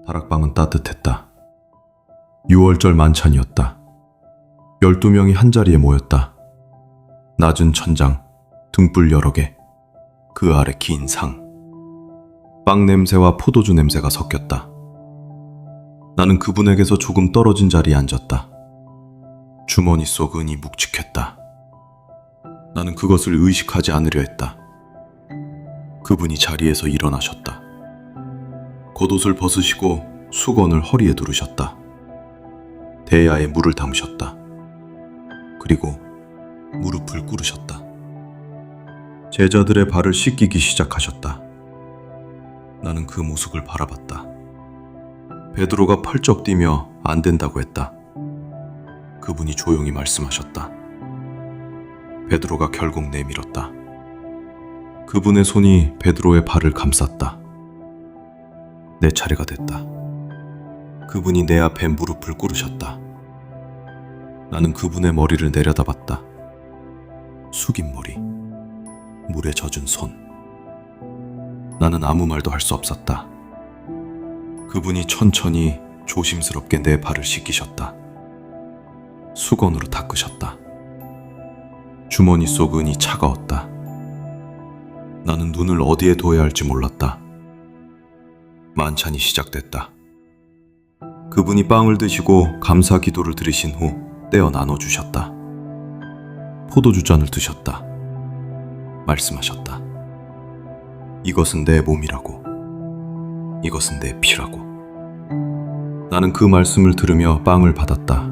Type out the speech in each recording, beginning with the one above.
다락방은 따뜻했다. 6월절 만찬이었다. 12명이 한자리에 모였다. 낮은 천장, 등불 여러 개, 그 아래 긴 상. 빵 냄새와 포도주 냄새가 섞였다. 나는 그분에게서 조금 떨어진 자리에 앉았다. 주머니 속 은이 묵직했다. 나는 그것을 의식하지 않으려 했다. 그분이 자리에서 일어나셨다. 겉옷을 벗으시고 수건을 허리에 두르셨다. 대야에 물을 담으셨다. 그리고 무릎을 꿇으셨다. 제자들의 발을 씻기기 시작하셨다. 나는 그 모습을 바라봤다. 베드로가 펄쩍 뛰며 안 된다고 했다. 그분이 조용히 말씀하셨다. 베드로가 결국 내밀었다. 그분의 손이 베드로의 발을 감쌌다. 내 차례가 됐다. 그분이 내 앞에 무릎을 꿇으셨다. 나는 그분의 머리를 내려다봤다. 숙인 머리, 물에 젖은 손. 나는 아무 말도 할 수 없었다. 그분이 천천히 조심스럽게 내 발을 씻기셨다. 수건으로 닦으셨다. 주머니 속 은이 차가웠다. 나는 눈을 어디에 둬야 할지 몰랐다. 만찬이 시작됐다. 그분이 빵을 드시고 감사 기도를 드리신 후 떼어 나눠주셨다. 포도주 잔을 드셨다. 말씀하셨다. 이것은 내 몸이라고. 이것은 내 피라고. 나는 그 말씀을 들으며 빵을 받았다.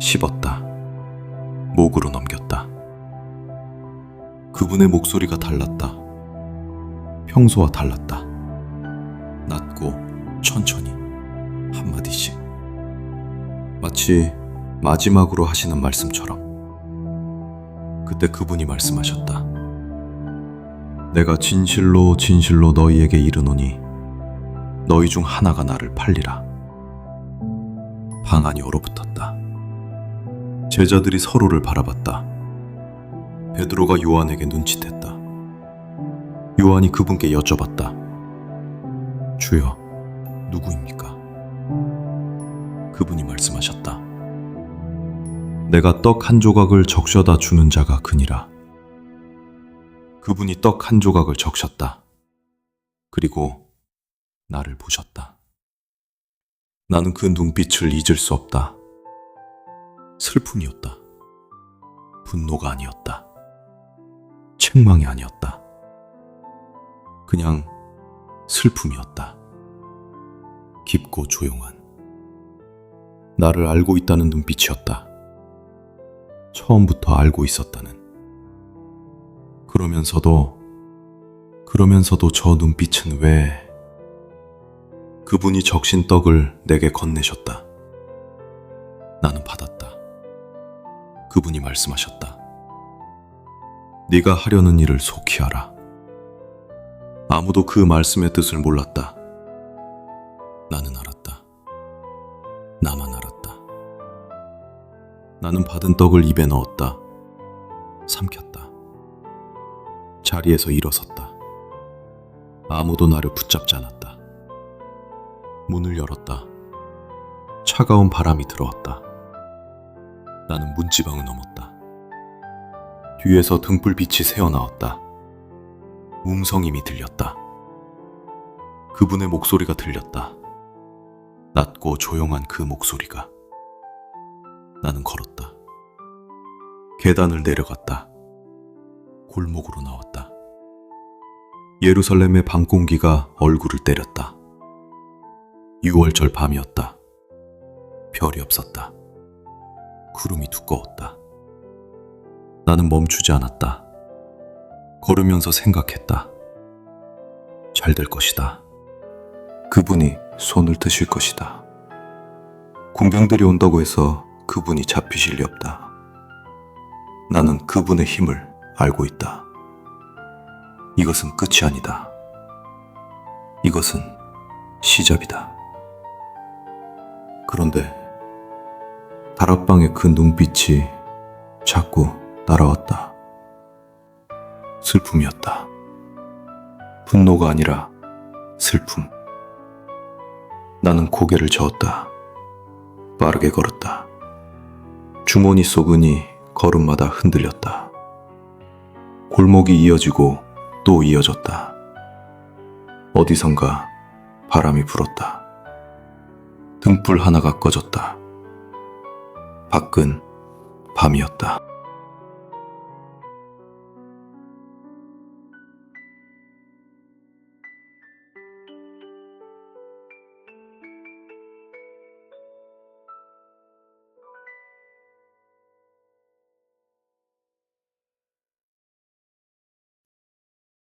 씹었다. 목으로 넘겼다. 그분의 목소리가 달랐다. 평소와 달랐다. 낮고 천천히 한마디씩. 마치 마지막으로 하시는 말씀처럼. 그때 그분이 말씀하셨다. 내가 진실로 진실로 너희에게 이르노니 너희 중 하나가 나를 팔리라. 방 안이 얼어붙었다. 제자들이 서로를 바라봤다. 베드로가 요한에게 눈짓했다. 요한이 그분께 여쭤봤다. 주여, 누구입니까? 그분이 말씀하셨다. 내가 떡 한 조각을 적셔다 주는 자가 그니라. 그분이 떡 한 조각을 적셨다. 그리고 나를 보셨다. 나는 그 눈빛을 잊을 수 없다. 슬픔이었다. 분노가 아니었다. 책망이 아니었다. 그냥 슬픔이었다. 깊고 조용한. 나를 알고 있다는 눈빛이었다. 처음부터 알고 있었다는. 그러면서도 저 눈빛은 왜... 그분이 적신 떡을 내게 건네셨다. 나는 받았다. 그분이 말씀하셨다. 네가 하려는 일을 속히 하라. 아무도 그 말씀의 뜻을 몰랐다. 나는 알았다. 나만 알았다. 나는 받은 떡을 입에 넣었다. 삼켰다. 자리에서 일어섰다. 아무도 나를 붙잡지 않았다. 문을 열었다. 차가운 바람이 들어왔다. 나는 문지방을 넘었다. 뒤에서 등불빛이 새어나왔다. 웅성임이 들렸다. 그분의 목소리가 들렸다. 낮고 조용한 그 목소리가. 나는 걸었다. 계단을 내려갔다. 골목으로 나왔다. 예루살렘의 밤 공기가 얼굴을 때렸다. 6월절 밤이었다. 별이 없었다. 구름이 두꺼웠다. 나는 멈추지 않았다. 걸으면서 생각했다. 잘 될 것이다. 그분이 손을 드실 것이다. 공병들이 온다고 해서 그분이 잡히실 리 없다. 나는 그분의 힘을 알고 있다. 이것은 끝이 아니다. 이것은 시작이다. 그런데 다락방의 그 눈빛이 자꾸 날아왔다. 슬픔이었다. 분노가 아니라 슬픔. 나는 고개를 저었다. 빠르게 걸었다. 주머니 속 은이 걸음마다 흔들렸다. 골목이 이어지고 또 이어졌다. 어디선가 바람이 불었다. 등불 하나가 꺼졌다. 밖은 밤이었다.